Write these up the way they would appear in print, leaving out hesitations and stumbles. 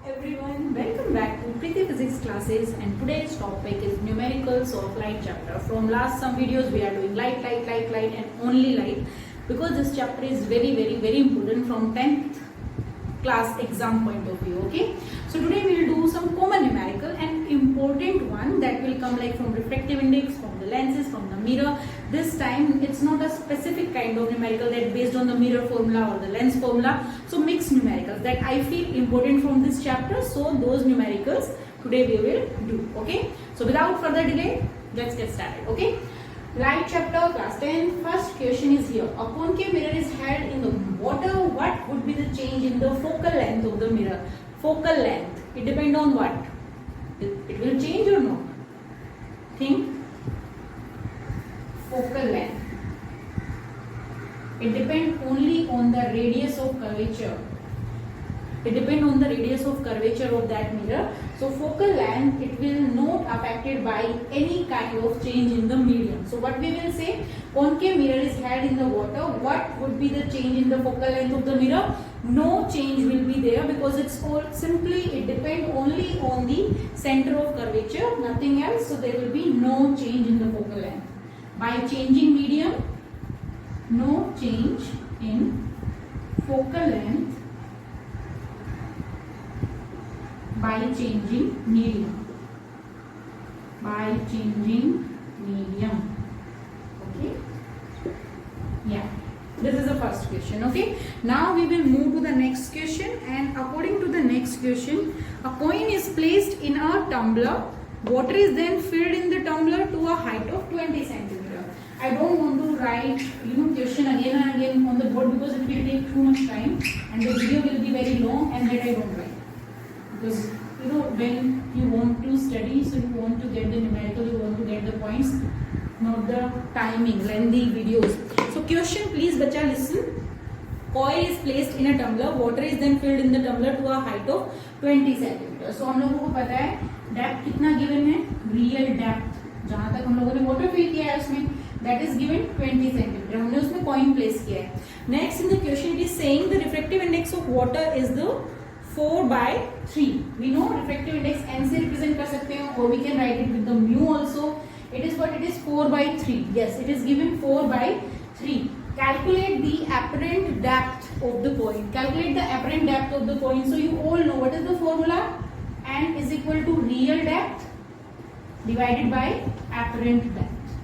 everyone, welcome back to Preeti Physics classes, and today's topic is numericals of light chapter. From last some videos we are doing light and only light, because this chapter is very important from 10th class exam point of view. Okay, so today we will do some common numerical and important one that will come like from refractive index, from the lenses, from the mirror. This time it's not a specific kind of numerical that based on the mirror formula or the lens formula, so mixed numericals that I feel important from this chapter, so those numericals today we will do. Okay, so without further delay, let's get started. Okay, light chapter class 10, first question is here. A concave mirror is held in the water. What would be the change in the focal length of the mirror? Focal length, it depends on what? It will change or not? Think. Focal length, it depends only on the radius of curvature. It depends on the radius of curvature of that mirror. So focal length, it will not affected by any kind of change in the medium. So what we will say, concave mirror is held in the water. What would be the change in the focal length of the mirror? No change will be there, because it's all simply it depends only on the center of curvature, nothing else. So there will be no change in the focal length. By changing medium, no change in focal length by changing medium. By changing medium. Okay? Yeah. This is the first question. Okay. Now we will move to the next question, and according to the next question, a coin is placed in a tumbler. Water is then filled in the tumbler to a height of 20 centimeter. I don't want to write question again and again on the board, because it will take too much time and the video will be very long, and that I don't like. Because when you want to study, so you want to get the numerical, you want to get the points, not the timing, lengthy videos. So question, please bacha listen. Coil is placed in a tumbler. Water is then filled in the tumbler to a height of 20 centimeter. So हम लोगों को पता है depth कितना given है, real depth जहाँ तक हम लोगों ने वाटर फिल किया है उसमें, that is given 20 centimeter. हमने उसमें coin place किया है. Next in the question it is saying the refractive index of water is the 4/3. We know refractive index n से represent कर सकते हैं, or we can write it with the mu also. It is what? It is 4/3. Yes, it is given 4/3. Calculate the apparent depth of the coin. Calculate the apparent depth of the coin. So you all know what is the formula? N is equal to real depth divided by apparent depth.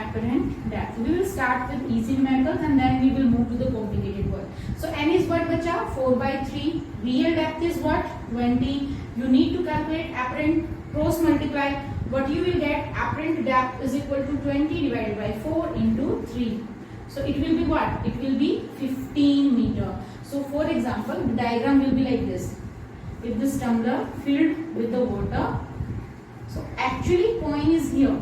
Apparent depth. We will start with easy numericals and then we will move to the complicated one. So n is what, bacha? 4/3. Real depth is what? 20. You need to calculate apparent, cross multiply. What you will get, apparent depth is equal to 20 divided by 4 into 3. So it will be what? It will be 15 meter. So for example, the diagram will be like this. If this tumbler filled with the water, so actually coin is here,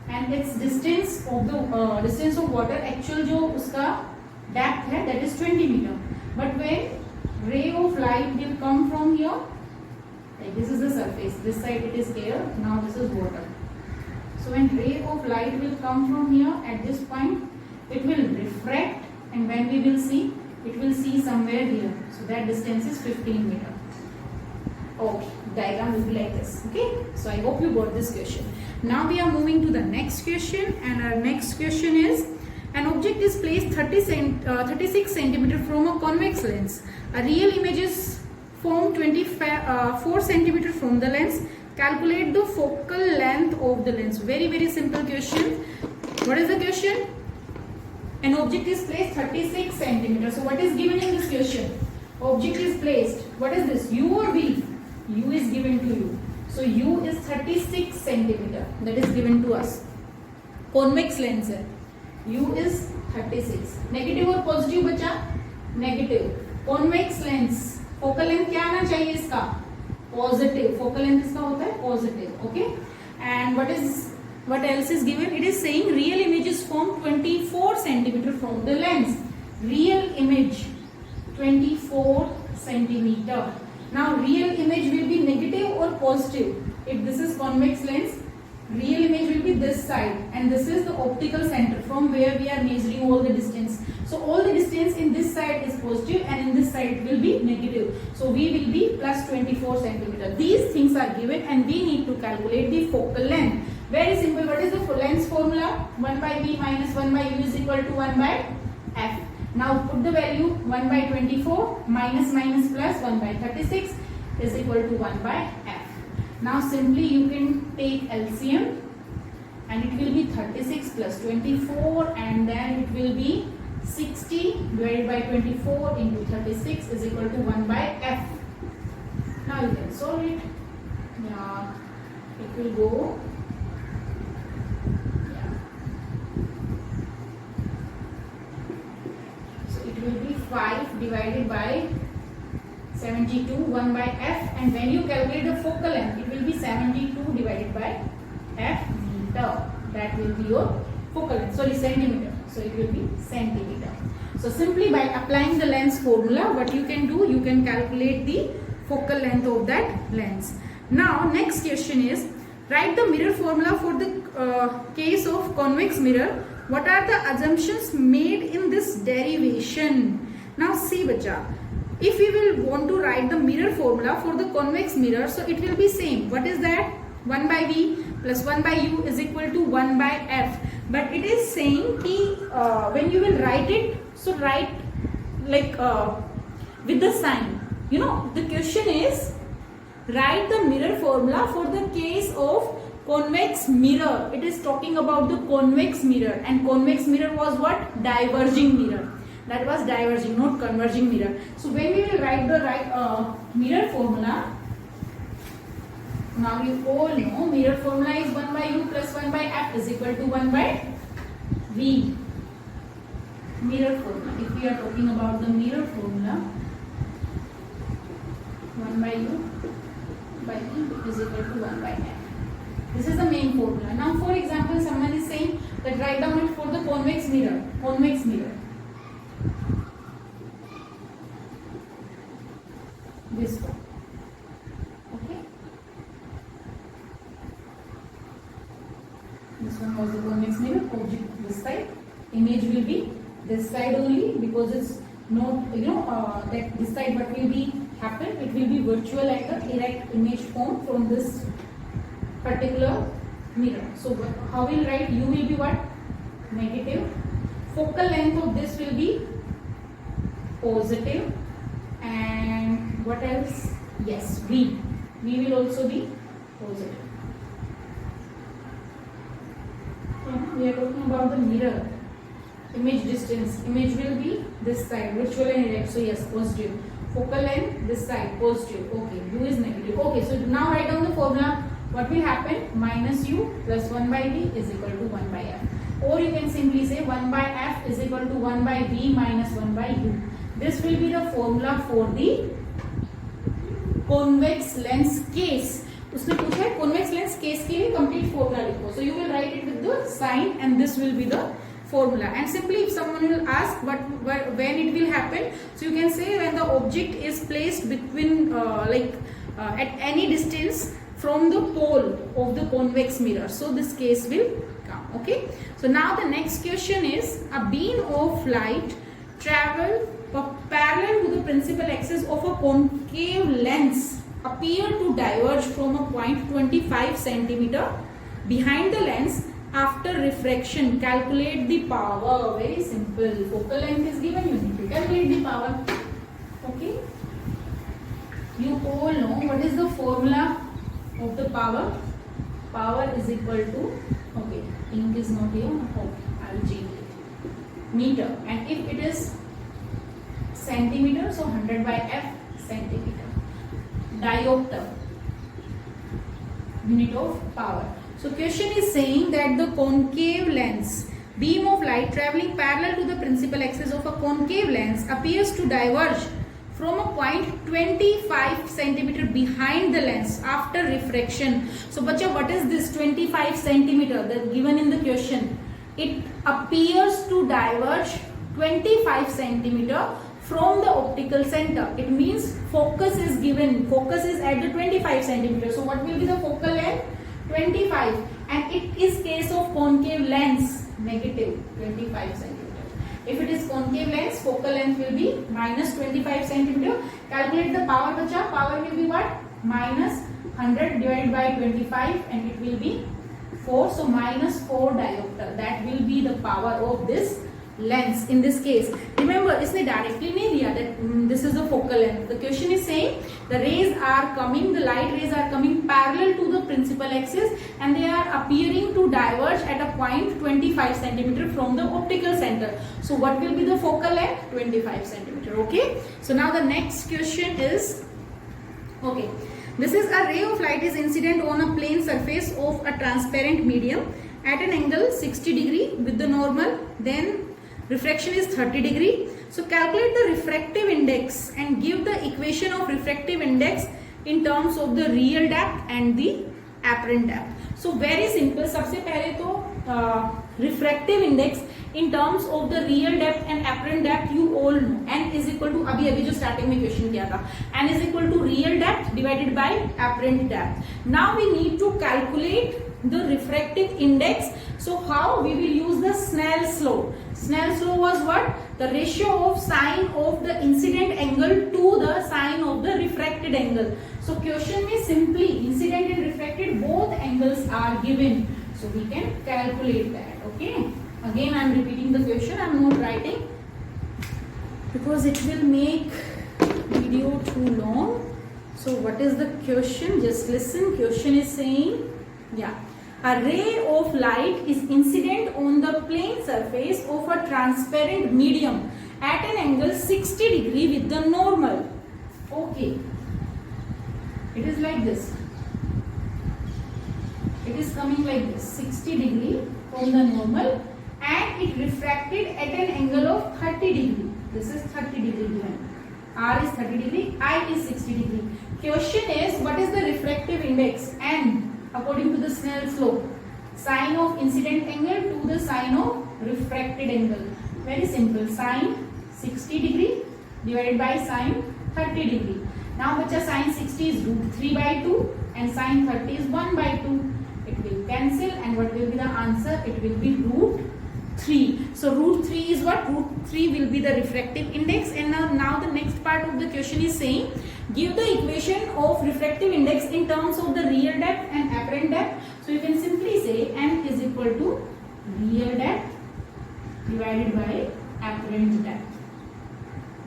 and its distance of the distance of water, actual जो उसका depth है, that is 20 meter. But when ray of light will come from here, like this is the surface, this side it is air, now this is water. So when ray of light will come from here at this point, it will refract, and when we will see, it will see somewhere here. So that distance is 15 meter. Okay, diagram will be like this. Okay, so I hope you got this question. Now we are moving to the next question, and our next question is, an object is placed 36 centimeter from a convex lens. A real image is formed 24 centimeter from the lens. Calculate the focal length of the lens. Very simple question. What is the question? An object is placed 36 centimeter. So what is given in this question? Object is placed. What is this? U or V? U is given to you. So U is 36 centimeter. That is given to us. Convex lens है. U is 36. Negative or positive बच्चा? Negative. Convex lens. Focal length क्या आना चाहिए इसका? Positive. Focal length इसका होता है positive. Okay. And what else is given? It is saying real image is formed 24 centimeter from the lens. Real image 24 centimeter. Now real image will be negative or positive. If this is convex lens, real image will be this side, and this is the optical center from where we are measuring all the distance. So all the distance in this side is positive and in this side it will be negative. So V will be plus 24 centimeter. These things are given and we need to calculate the focal length. Very simple. What is the length formula? 1 by V minus 1 by U is equal to 1 by F. Now put the value 1 by 24 minus minus plus 1 by 36 is equal to 1 by F. Now simply you can take LCM and it will be 36 plus 24 and then it will be 60 divided by 24 into 36 is equal to 1 by F. Now you can solve it. Yeah, it will go. Yeah. So it will be 5 divided by 72 1 by F, and when you calculate the focal length it will be 72 divided by F meter. That will be your focal length. Sorry, centimeter. So it will be centimeter. So simply by applying the lens formula, what you can do, you can calculate the focal length of that lens. Now next question is, write the mirror formula for the case of convex mirror. What are the assumptions made in this derivation? Now see bacha, if we will want to write the mirror formula for the convex mirror, so it will be same. What is that? 1 by V plus 1 by U is equal to 1 by F. But it is saying ki, when you will write it, so write like with the sign. You know, the question is, write the mirror formula for the case of convex mirror. It is talking about the convex mirror, and convex mirror was what? Diverging mirror. That was diverging, not converging mirror. So when we will write the mirror formula, now you all know mirror formula is 1 by U plus 1 by F is equal to 1 by V. Mirror formula. If we are talking about the mirror formula, 1 by U by V is equal to 1 by F. This is the main formula. Now for example, someone is saying that write down it for the convex mirror. Convex mirror. This one. Okay. This one was the convex mirror. Object this side. Image will be this side only, because it's not, you know, that this side what will be happen. It will be virtual like a direct image form from this particular mirror. So how we'll write? U will be what? Negative. Focal length of this will be positive. And what else? Yes, V. V will also be positive. We are talking about the mirror. Image distance. Image will be this side, virtual and direct. So yes, positive. Focal length this side, positive. Okay, U is negative. Okay, so now write down the formula. What will happen? Minus U plus 1 by V is equal to 1 by F. Or you can simply say 1 by F is equal to 1 by V minus 1 by U. This will be the formula for the convex lens case. उसने पूछा है convex lens case के लिए complete formula लिखो. So you will write it with the sign and this will be the formula. And simply if someone will ask when it will happen, so you can say when the object is placed between at any distance from the pole of the convex mirror. So this case will come. Okay. So now the next question is, a beam of light travel parallel to the principal axis of a concave lens appear to diverge from a point 25 centimeter behind the lens after refraction. Calculate the power. Very simple. Focal length is given. You need to calculate the power. Okay. You all know what is the formula of the power. Power is equal to, okay, ink is not here. Okay, I will change it. Meter. And if it is centimeter, so 100 by F centimeter. Diopter, unit of power. So question is saying that the concave lens, beam of light traveling parallel to the principal axis of a concave lens appears to diverge from a point 25 centimeter behind the lens after refraction. So bacha, what is this 25 centimeter that given in the question? It appears to diverge 25 centimeter from the optical center. It means focus is given. Focus is at the 25 centimeter. So what will be the focal length? 25. And it is case of concave lens, negative 25 centimeter. If it is concave lens, focal length will be minus 25 centimeter. Calculate the power bacha. Power will be what? Minus 100 divided by 25 and it will be 4. So minus 4 diopter. That will be the power of this lens in this case. Remember, इसने directly नहीं दिया that this is the focal length. The question is saying the rays are coming, the light rays are coming parallel to the principal axis and they are appearing to diverge at a point 25 centimeter from the optical center. So what will be the focal length? 25 centimeter. Okay. So now the next question is, okay, this is a ray of light is incident on a plane surface of a transparent medium at an angle 60 degree with the normal, then refraction is 30 degree. So calculate the refractive index and give the equation of refractive index in terms of the real depth and the apparent depth. So very simple. सबसे पहले तो refractive index in terms of the real depth and apparent depth you all know. N is equal to अभी जो starting में question किया था. N is equal to real depth divided by apparent depth. Now we need to calculate the refractive index. So how we will use the Snell's law. Snell's law was what? The ratio of sine of the incident angle to the sine of the refracted angle. So question में simply incident and refracted both angles are given. So we can calculate that. Okay. Again I am repeating the question. I am not writing because it will make video too long. So what is the question? Just listen. Question is saying, yeah. A ray of light is incident on the plane surface of a transparent medium at an angle 60 degree with the normal. Okay. It is like this. It is coming like this, 60 degree from the normal and it refracted at an angle of 30 degree. This is 30 degree given. R is 30 degree, I is 60 degree. Question is, what is the refractive index? N. According to the Snell's law, sine of incident angle to the sine of refracted angle. Very simple. Sine 60 degree divided by sine 30 degree. Now bacha sine 60 is root 3 by 2 and sine 30 is 1 by 2. It will cancel and what will be the answer? It will be root 3. So root 3 is what? Root 3 will be the refractive index. And now the next part of the question is saying, give the equation of refractive index in terms of the real depth and apparent depth. So you can simply say N is equal to real depth divided by apparent depth.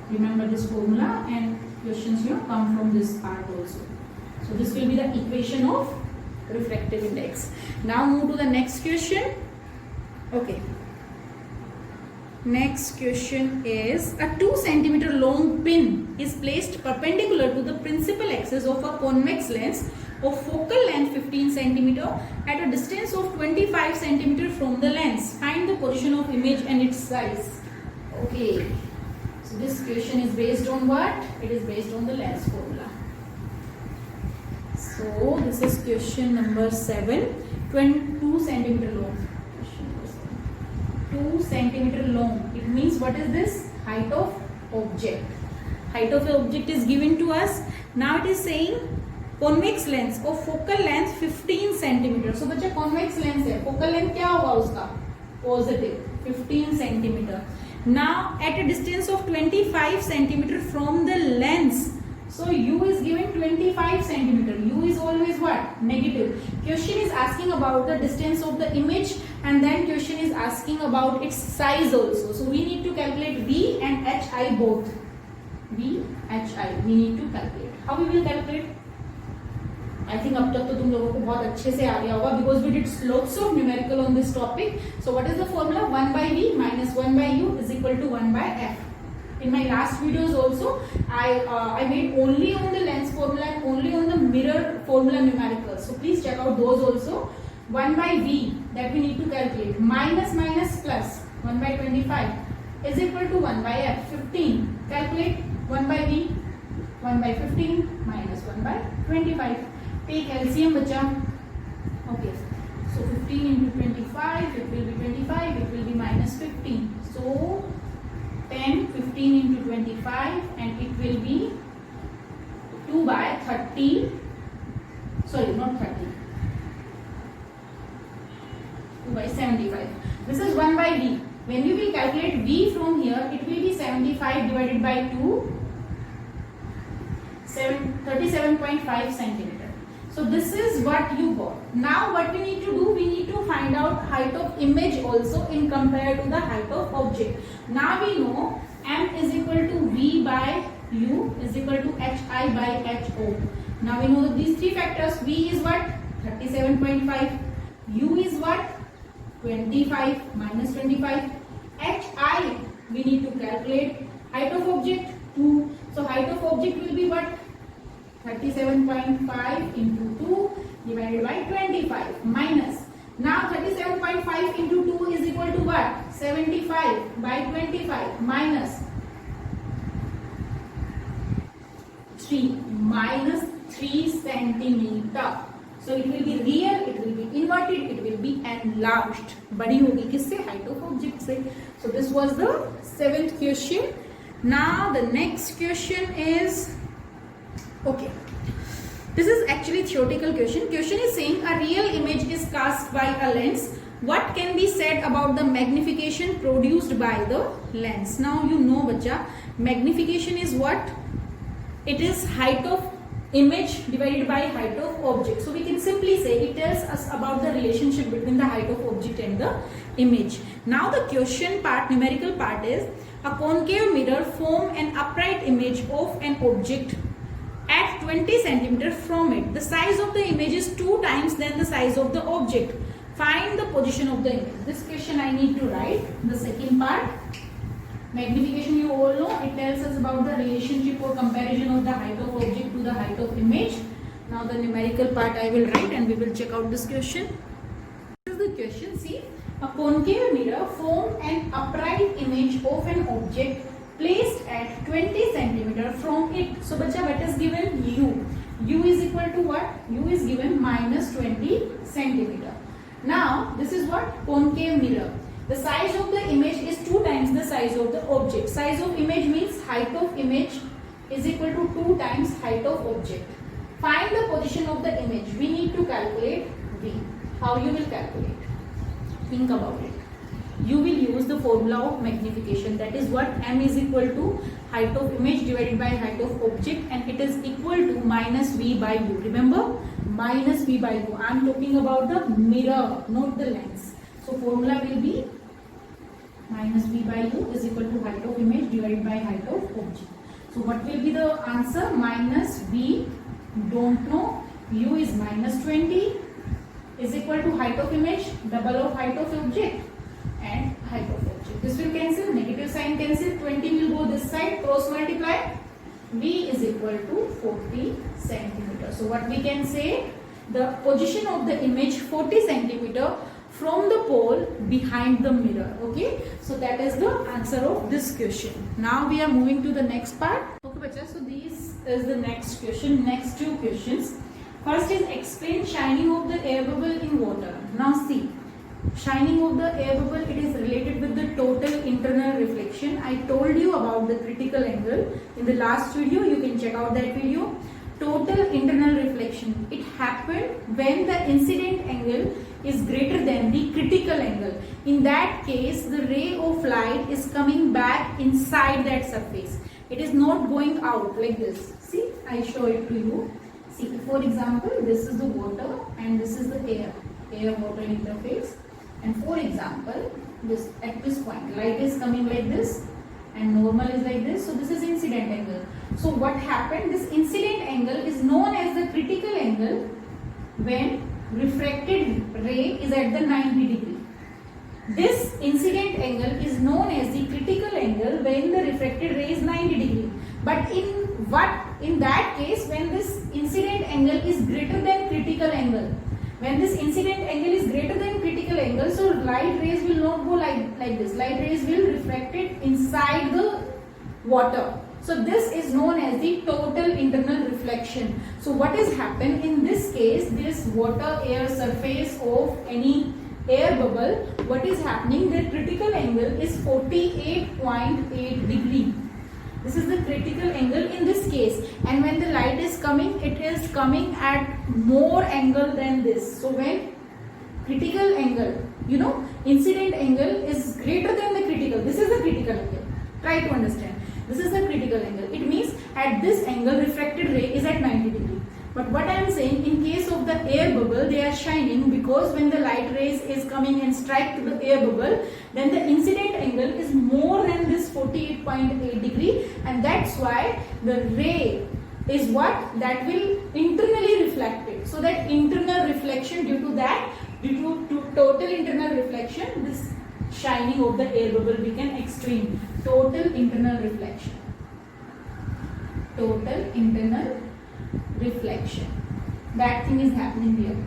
Remember this formula and questions come from this part also. So this will be the equation of refractive index. Now move to the next question. Okay. Next question is, a 2 centimeter long pin is placed perpendicular to the principal axis of a convex lens of focal length 15 centimeter at a distance of 25 centimeter from the lens. Find the position of image and its size. Okay. So this question is based on what? It is based on the lens formula. So this is question number 7. 2 centimeter long. 2 centimeter long. It means what is this? Height of object. Height of object is given to us. Now it is saying convex lens of focal length 15 centimeter. So बच्चा convex lens है. Focal length क्या होगा उसका? Positive 15 centimeter. Now at a distance of 25 centimeter from the lens. So U is given 25 centimeter. U is always what? Negative. Question is asking about the distance of the image and then question is asking about its size also. So we need to calculate V and HI both. V, HI. We need to calculate. How we will calculate? I think अब तक तो तुम लोगों को बहुत अच्छे से आ गया होगा because we did lots of numerical on this topic. So what is the formula? 1 by V minus 1 by U is equal to 1 by F. In my last videos also, I made only on the lens formula and only on the mirror formula numerical. So please check out those also. 1 by V that we need to calculate. Minus minus plus 1 by 25 is equal to 1 by F. 15. Calculate 1 by V. 1 by 15 minus 1 by 25. Take LCM bacha. Okay. So 15 into 25, it will be 25, it will be minus 15. So 10, 15 into 25 and it will be 2 by 30. Sorry, not 30. 2 by 75. This is 1 by V. When you will calculate V from here, it will be 75 divided by 2, 37.5 centimeter. So this is what you got. Now what we need to do, we need to find out height of image also in compared to the height of object. Now we know M is equal to V by U is equal to HI by HO. Now we know that these three factors. V is what? 37.5. U is what? 25 minus 25. HI we need to calculate. Height of object 2. So height of object will be what? 37.5 into 2 divided by 25 minus. Now 37.5 into 2 is equal to what? 75 by 25 minus 3 minus 3 centimeter. So it will be real, it will be inverted, it will be enlarged. बड़ी होगी किससे? Height of object से. So this was the 7th question. Now the next question is, okay, this is actually theoretical question. Question is saying a real image is cast by a lens. What can be said about the magnification produced by the lens? Now you know bacha, magnification is what? It is height of image divided by height of object. So we can simply say it tells us about the relationship between the height of object and the image. Now the question part, numerical part is, a concave mirror form an upright image of an object at 20 centimeter from it. The size of the image is 2 times than the size of the object. Find the position of the image. This question I need to write. The second part, magnification, you all know, it tells us about the relationship or comparison of the height of object to the height of image. Now the numerical part I will write and we will check out this question. This is the question. See, a concave mirror form an upright image of an object placed at 20 centimeter from it. So bacha, what is given? U. U is equal to what? U is given minus 20 centimeter. Now this is what? Concave mirror. The size of the image is 2 times the size of the object. Size of image means height of image is equal to 2 times height of object. Find the position of the image. We need to calculate V. How you will calculate? Think about it. You will use the formula of magnification, that is what? M is equal to height of image divided by height of object, and it is equal to minus V by U. Remember, minus V by U. I am talking about the mirror, not the lens. So formula will be minus V by U is equal to height of image divided by height of object. So what will be the answer? Minus V, don't know, U is minus 20 is equal to height of image, double of height of object, and height of object. This will cancel, negative sign cancel, 20 will go this side, cross multiply. V is equal to 40 centimeter. So what we can say, the position of the image 40 centimeter from the pole behind the mirror. Okay, so that is the answer of this question. Now we are moving to the next part. Okay bacha, so this is the next question, next 2 questions. First is explain shining of the air bubble in water. Now see, shining of the air bubble, it is related with the total internal reflection. I told you about the critical angle in the last video. You can check out that video. Total internal reflection, it happened when the incident angle is greater than the critical angle. In that case, the ray of light is coming back inside that surface. It is not going out like this. See, I show it to you. See, for example, this is the water and this is the air-water interface. And for example, this at this point, light is coming like this and normal is like this. So this is incident angle. So what happened? This incident angle is known as the critical angle when refracted ray is at the 90 degree. This incident angle is known as the critical angle when the refracted ray is 90 degree. But in that case, when this incident angle is greater than critical angle, when this incident angle is greater than critical angle, so light rays will not go like this. Light rays will refracted inside the water. So this is known as the total internal reflection. So what has happened in this case, this water air surface of any air bubble, what is happening, the critical angle is 48.8 degree. This is the critical angle in this case, and when the light is coming, it is coming at more angle than this. So when critical angle, incident angle is greater than the Try to understand. This is the critical angle. It means at this angle refracted ray is at 90 degree. But what I am saying, in case of the air bubble, they are shining because when the light rays is coming and strike to the air bubble, then the incident angle is more than this 48.8 degree, and that's why the ray is what that will internally reflect it. So that internal reflection, due to total internal reflection, this shining of the air bubble became extreme. Total internal reflection. Total internal reflection. That thing is happening here.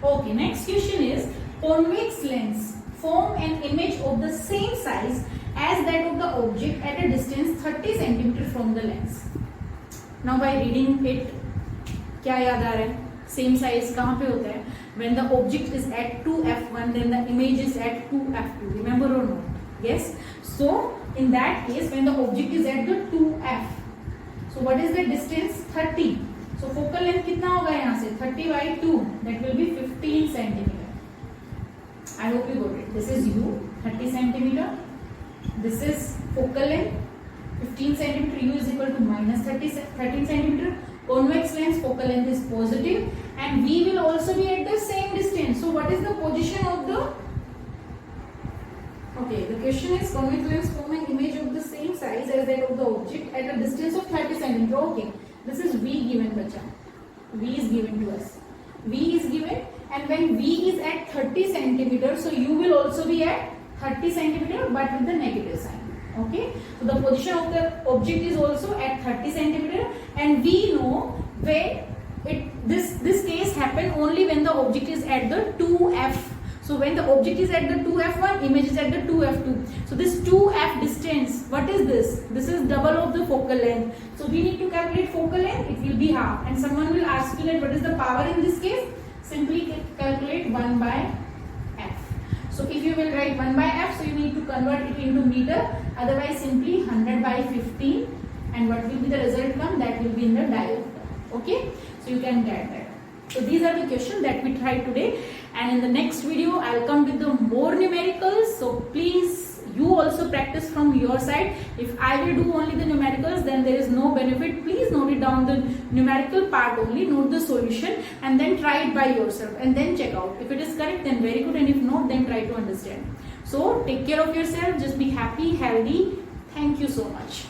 Okay, next question is, convex lens form an image of the same size as that of the object at a distance 30 cm from the lens. Now by reading it, क्या याद आ रहा है? Same size कहाँ पे होता है? When the object is at 2f1, then the image is at 2f2. Remember or not? Yes. So in that case, when the object is at the 2f, so what is the distance? 30. So focal length कितना होगा यहाँ से? 30 by 2. That will be 15 centimeter. I hope you got it. This is u, 30 centimeter. This is focal length, 15 centimeter. U is equal to minus 13 centimeter. Convex lens focal length is positive, and V will also be at the same distance. So what is the position of the? Okay, the question is, convex lens form an image of the same size as that of the object at a distance of 30 centimeter. Okay, this is V given, bacha. V is given to us. V is given, and when V is at 30 centimeter, so U will also be at 30 centimeter, but with the negative sign. Okay, so the position of the object is also at 30 centimeter, and we know where this case happen only when the object is at the 2f. So when the object is at the 2f1, image is at the 2f2. So this 2f distance, what is this? This is double of the focal length. So we need to calculate focal length. It will be half, and someone will ask you that what is the power in this case? Simply calculate 1 by f. So if you will write 1 by f, so you need to convert it into meter. Otherwise, simply 100 by 15, and what will be the result come? That will be in the diopter. Okay, so you can get that. So these are the questions that we tried today, and in the next video I'll come with the more numericals. So please, you also practice from your side. If I will do only the numericals, then there is no benefit. Please note it down, the numerical part only, note the solution, and then try it by yourself, and then check out. If it is correct, then very good, and if not, then try to understand. So take care of yourself, just be happy, healthy. Thank you so much.